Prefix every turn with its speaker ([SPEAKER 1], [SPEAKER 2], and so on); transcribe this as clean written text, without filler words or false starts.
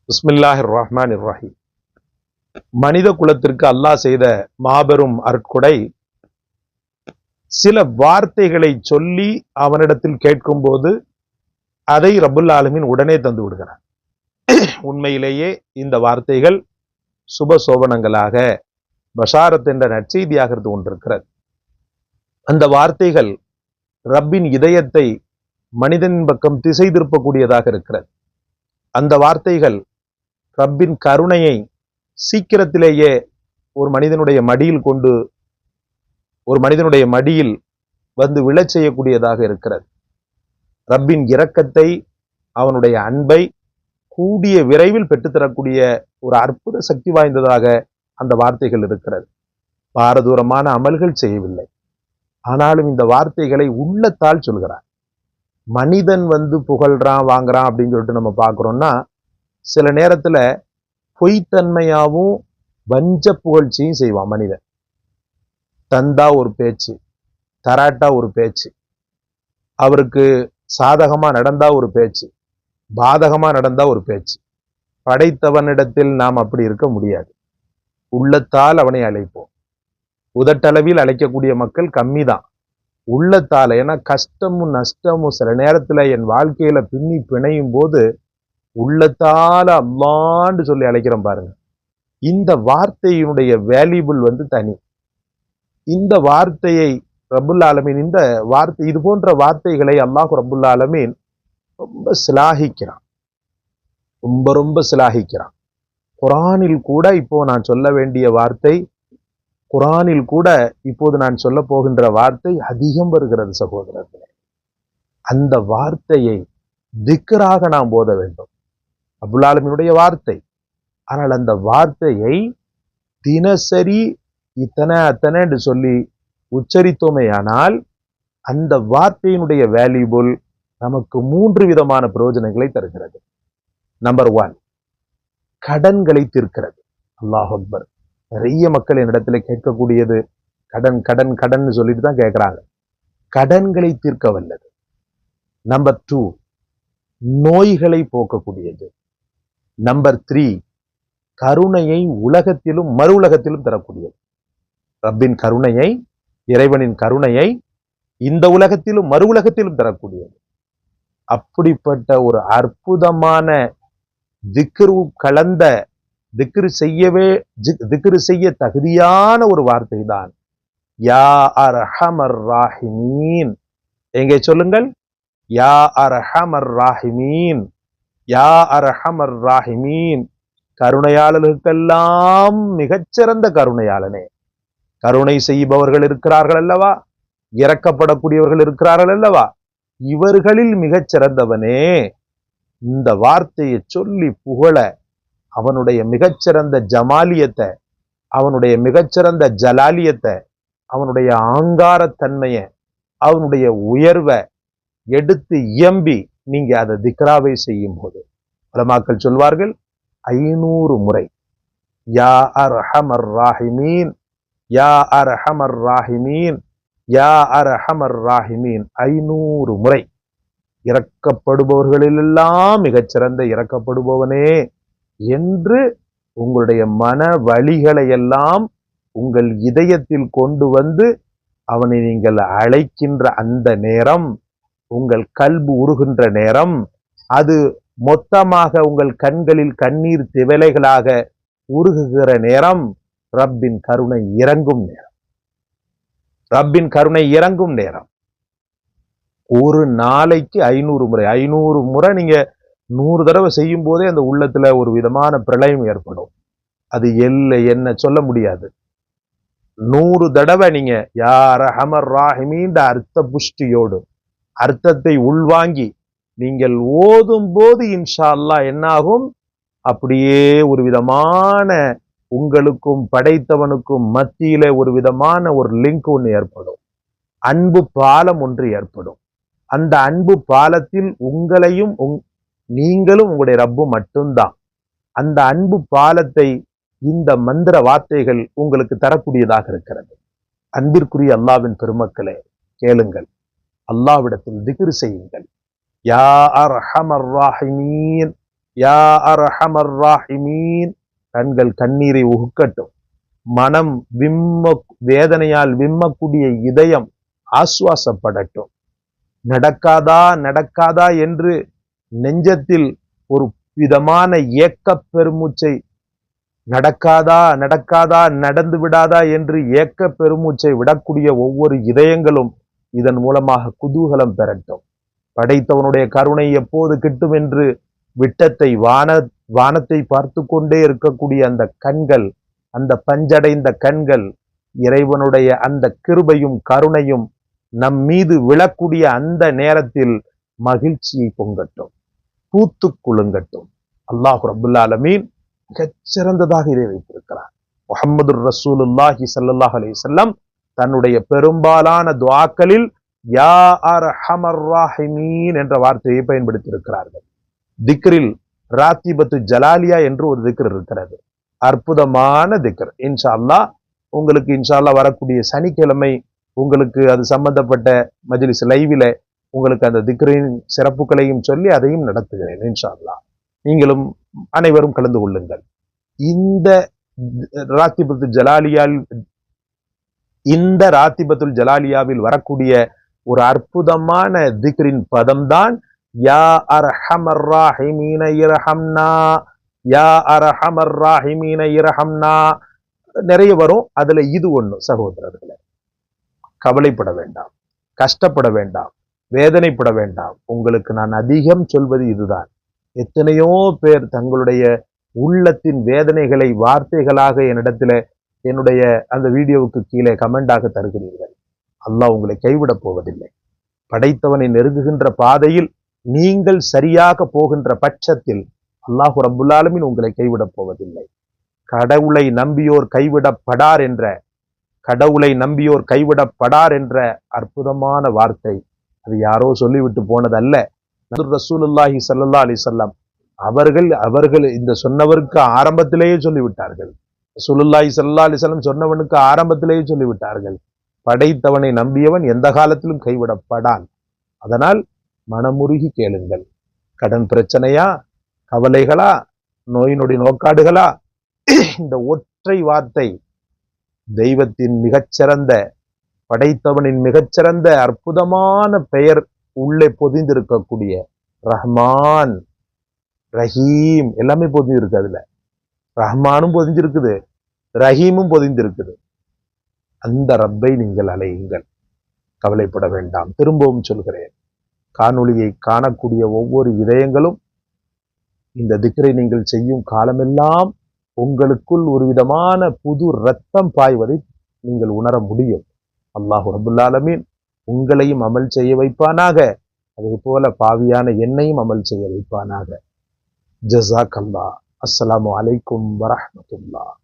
[SPEAKER 1] பிஸ்மில்லாஹிர் ரஹ்மானிர் ரஹீம். மனித குலத்திற்கு அல்லாஹ் செய்த மாபெரும் அருட்கொடை, சில வார்த்தைகளை சொல்லி அவனிடத்தில் கேட்கும் போது அதை ரப்புல் ஆலமீன் உடனே தந்து விடுகிறார். உண்மையிலேயே இந்த வார்த்தைகள் சுப சோபனங்களாக, பஷாரத் என்ற நற்செய்தியாக இருந்து கொண்டிருக்கிறது. அந்த வார்த்தைகள் ரப்பின் இதயத்தை மனிதனின் பக்கம் திசை திருப்பக்கூடியதாக இருக்கிறது. அந்த வார்த்தைகள் ரப்பின் கருணையை சீக்கிரத்திலேயே ஒரு மனிதனுடைய மடியில் வந்து விழச் செய்யக்கூடியதாக இருக்கிறது. ரப்பின் இரக்கத்தை, அவனுடைய அன்பை கூடிய விரைவில் பெற்றுத்தரக்கூடிய ஒரு அற்புத சக்தி வாய்ந்ததாக அந்த வார்த்தைகள் இருக்கிறது. பாரதூரமான அமல்கள் செய்யவில்லை, ஆனாலும் இந்த வார்த்தைகளை உள்ளத்தால் சொல்கிறார். மனிதன் வந்து புகழ்றான் வாங்குறான் அப்படின்னு சொல்லிட்டு நம்ம பார்க்கிறோம்னா, சில நேரத்துல பொய்த்தன்மையாவும் வஞ்ச புகழ்ச்சியும் செய்வான் மனிதன். தந்தா ஒரு பேச்சு, தராட்டா ஒரு பேச்சு, அவருக்கு சாதகமா நடந்தா ஒரு பேச்சு, பாதகமா நடந்தா ஒரு பேச்சு. படைத்தவனிடத்தில் நாம் அப்படி இருக்க முடியாது. உள்ளத்தால் அவனை அழைப்போம். உதட்டளவில் அழைக்கக்கூடிய மக்கள் கம்மி தான். உள்ளத்தால, ஏன்னா கஷ்டமும் நஷ்டமும் சில நேரத்துல என் வாழ்க்கையில பின்னி பிணையும் போது உள்ளத்தால அல்லான்னு சொல்லி அழைக்கிறோம் பாருங்க. இந்த வார்த்தையினுடைய வேல்யூபிள் வந்து தனி. இந்த வார்த்தையை ரப்புல் ஆலமீன், இந்த வார்த்தை, இது போன்ற வார்த்தைகளை அல்லாஹ் ரப்புல் ஆலமீன் ரொம்ப சிலாகிக்கிறான், ரொம்ப சிலாகிக்கிறான். குரானில் கூட இப்போ நான் சொல்ல வேண்டிய வார்த்தை, குரானில் கூட இப்போது நான் சொல்ல போகின்ற வார்த்தை அதிகம் வருகிறது சகோதரர்களே. அந்த வார்த்தையை திக்ராக நாம் போத வேண்டும், ரப்புல் ஆலமீனுடைய வார்த்தை. ஆனால் அந்த வார்த்தையை தினசரி இத்தனை அத்தனை என்று சொல்லி உச்சரித்தோமேயானால் அந்த வார்த்தையினுடைய வேல்யூபிள் நமக்கு 3 விதமான பிரயோஜனங்களை தருகிறது. நம்பர் 1, கடன்களை தீர்க்கிறது. அல்லாஹ் அக்பர். நிறைய மக்கள் என்னிடத்துல கேட்கக்கூடியது கடன் கடன் கடன் சொல்லிட்டு தான் கேட்கிறாங்க. கடன்களை தீர்க்க வல்லது. நம்பர் 2, நோய்களை போக்கக்கூடியது. நம்பர் 3, கருணையை உலகத்திலும் மறு உலகத்திலும் தரக்கூடியது. ரப்பின் கருணையை, இறைவனின் கருணையை இந்த உலகத்திலும் மறு உலகத்திலும் தரக்கூடியது. அப்படிப்பட்ட ஒரு அற்புதமான திக்ரு கலந்த, திக்ரு செய்ய தகுதியான ஒரு வார்த்தை தான் யா அர்ஹமர் ராஹிமீன். எங்கே சொல்லுங்கள், யா அர்ஹமர் ராஹிமீன், யா அர்ஹமர் ராஹிமீன். கருணையாளர்களுக்கெல்லாம் மிகச்சிறந்த கருணையாளனே. கருணை செய்பவர்கள் இருக்கிறார்கள் அல்லவா, இறக்கப்படக்கூடியவர்கள் இருக்கிறார்கள் அல்லவா, இவர்களில் மிகச்சிறந்தவனே. இந்த வார்த்தையை சொல்லி புகழ, அவனுடைய மிகச்சிறந்த ஜமாலியத்தை, அவனுடைய மிகச்சிறந்த ஜலாலியத்தை, அவனுடைய ஆங்காரத்தன்மையை, அவனுடைய உயர்வை எடுத்து இயம்பி நீங்க அதை திக்ராவை செய்யும் போது, உலமாக்கள் சொல்வார்கள் 500 முறை யா அர்ஹமர் ராஹிமீன், யா அர்ஹமர் ராஹிமீன், யா அர்ஹமர் ராஹிமீன் 500 முறை. இறக்கப்படுபவர்களிலெல்லாம் மிகச்சிறந்த இறக்கப்படுபவனே என்று உங்களுடைய மன வழிகளை எல்லாம் உங்கள் இதயத்தில் கொண்டு வந்து அவனை நீங்கள் அழைக்கின்ற அந்த நேரம், உங்கள் கல்பு உருகின்ற நேரம், அது மொத்தமாக உங்கள் கண்களில் கண்ணீர் திவலைகளாக உருகுகிற நேரம், ரப்பின் கருணை இறங்கும் நேரம். ரப்பின் கருணை இறங்கும் நேரம். ஒரு நாளைக்கு 500 முறை. 500 முறை நீங்க 100 தடவை செய்யும் போதே அந்த உள்ளத்துல ஒரு விதமான பிரளயம் ஏற்படும். அது என்ன சொல்ல முடியாது. 100 தடவை நீங்க யா அர்ஹமர் ராஹிமீன் அர்த்த புஷ்டியோடு, அர்த்தத்தை உள்வாங்கி நீங்கள் ஓதும் போது இன்ஷா அல்லாஹ் என்னாகும், அப்படியே ஒரு விதமான உங்களுக்கும் படைத்தவனுக்கும் மத்தியில ஒரு விதமான ஒரு லிங்க் ஒன்று ஏற்படும். அன்பு பாலம் ஒன்று ஏற்படும். அந்த அன்பு பாலத்தில் உங்களையும் நீங்களும் உங்களுடைய ரப்பு மட்டும்தான். அந்த அன்பு பாலத்தை இந்த மந்திர வார்த்தைகள் உங்களுக்கு தரக்கூடியதாக இருக்கிறது. அன்பிற்குரிய அல்லாஹ்வின் பெருமக்களே, கேளுங்கள், அல்லாஹ்விடத்தில் திக்ர் செய்யுங்கள். யா அர்ஹமர் ராஹிமீன், யா அர்ஹமர் ராஹிமீன், கண்கள் கண்ணீரை உகுக்கட்டும். மனம் வேதனையால் விம்மக்கூடிய இதயம் ஆசுவாசப்படட்டும். நடக்காதா நடக்காதா என்று நெஞ்சத்தில் ஒரு விதமான ஏக்க பெருமூச்சை, நடக்காதா நடக்காதா நடந்து விடாதா என்று ஏக்க பெருமூச்சை விடக்கூடிய ஒவ்வொரு இதயங்களும் இதன் மூலமாக குதூகலம் பெறட்டும். படைத்தவனுடைய கருணை எப்போது கிட்டும் என்று விட்டத்தை வானத்தை பார்த்து கொண்டே இருக்கக்கூடிய அந்த கண்கள், அந்த பஞ்சடைந்த கண்கள், இறைவனுடைய அந்த கிருபையும் கருணையும் நம் மீது விழக்கூடிய அந்த நேரத்தில் மகிழ்ச்சியை பொங்கட்டும், பூத்து குலுங்கட்டும். அல்லாஹ் ரப்புல் ஆலமீன் மிகச்சிறந்ததாக இதை வைத்திருக்கிறார். முஹம்மது ரசூலுல்லாஹி ஸல்லல்லாஹு அலைஹி வஸல்லம் தன்னுடைய பெரும்பாலான துஆக்களில் யா அர்ஹமர் ராஹிமீன் என்ற வார்த்தையை பயன்படுத்தியிருக்கிறார்கள். திக்ரில் ராத்திபத்து ஜலாலியா என்று ஒரு திக்ர் இருக்கிறது. அற்புதமான திக்ர். இன்ஷா அல்லாஹ் உங்களுக்கு இன்ஷா அல்லாஹ் வரக்கூடிய சனிக்கிழமை உங்களுக்கு அது சம்பந்தப்பட்ட மஜ்லிஸ் லைவில உங்களுக்கு அந்த திக்ரின் சிறப்புகளையும் சொல்லி அதையும் நடத்துகிறேன் இன்ஷா அல்லாஹ். நீங்களும் அனைவரும் கலந்து கொள்ளுங்கள். இந்த ராத்திபத்துல் ஜலாலியாவில் வரக்கூடிய ஒரு அற்புதமான திக்ரின் பதம்தான் யா அர்ஹமர் ராஹிமீன இர்ஹம்னா, யா அர்ஹமர் ராஹிமீன இர்ஹம்னா. நிறைய வரும், அதுல இது ஒண்ணு. சகோதரர்களே, கவலைப்பட வேண்டாம், கஷ்டப்பட வேண்டாம், வேதனைப்பட வேண்டாம். உங்களுக்கு நான் அதிகம் சொல்வது இதுதான். எத்தனையோ பேர் தங்களுடைய உள்ளத்தின் வேதனைகளை வார்த்தைகளாக என்னிடத்துல என்னுடைய அந்த வீடியோவுக்கு கீழே கமெண்டாக தருகிறீர்கள். அல்லாஹ் உங்களை கைவிடப் போவதில்லை. படைத்தவனை நெருங்குகின்ற பாதையில் நீங்கள் சரியாக போகின்ற பட்சத்தில் அல்லாஹ் ரப்புல் ஆலமீன் உங்களை கைவிடப் போவதில்லை. கடவுளை நம்பியோர் கைவிடப்படார் என்ற, கடவுளை நம்பியோர் கைவிடப்படார் என்ற அற்புதமான வார்த்தை அது யாரோ சொல்லிவிட்டு போனதல்ல. ரசூலுல்லாஹி ஸல்லல்லாஹு அலைஹி வஸல்லம் அவர்கள் இந்த சொன்னவருக்கு ஆரம்பத்திலேயே சொல்லிவிட்டார்கள். ரசூலுல்லாஹி ஸல்லல்லாஹு அலைஹி வஸல்லம் சொன்னவனுக்கு ஆரம்பத்திலேயே சொல்லிவிட்டார்கள், படைத்தவனை நம்பியவன் எந்த காலத்திலும் கைவிடப்படான். அதனால் மனமுருகி கேளுங்கள். கடன் பிரச்சனையா, கவலைகளா, நோய் நொடி நோக்காடுகளா, இந்த ஒற்றை வார்த்தை தெய்வத்தின் மிகச்சிறந்த, படைத்தவனின் மிகச்சிறந்த அற்புதமான பெயர் உள்ளே பொதிந்திருக்கக்கூடிய ரஹ்மான், ரஹீம் எல்லாமே பொதிந்திருக்கு. அதுல ரஹ்மானும் பொதிஞ்சிருக்குது, ரஹீமும் பொதிந்திருக்குது. அந்த ரப்பை நீங்கள் அலையுங்கள், கவலைப்பட வேண்டாம். திரும்பவும் சொல்கிறேன், காணொளியை காணக்கூடிய ஒவ்வொரு இதயங்களும் இந்த திக்ரை நீங்கள் செய்யும் காலமெல்லாம் உங்களுக்குள் ஒரு விதமான புது ரத்தம் பாய்வதை நீங்கள் உணர முடியும். அல்லாஹ் ரப்புல் ஆலமீன் உங்களையும் அமல் செய்ய வைப்பானாக, அதே போல பாவியான என்னையும் அமல் செய்ய வைப்பானாக. ஜஸாக்கல்லாஹ். அஸ்ஸலாமு அலைக்கும் வரஹ்மத்துல்லாஹ்.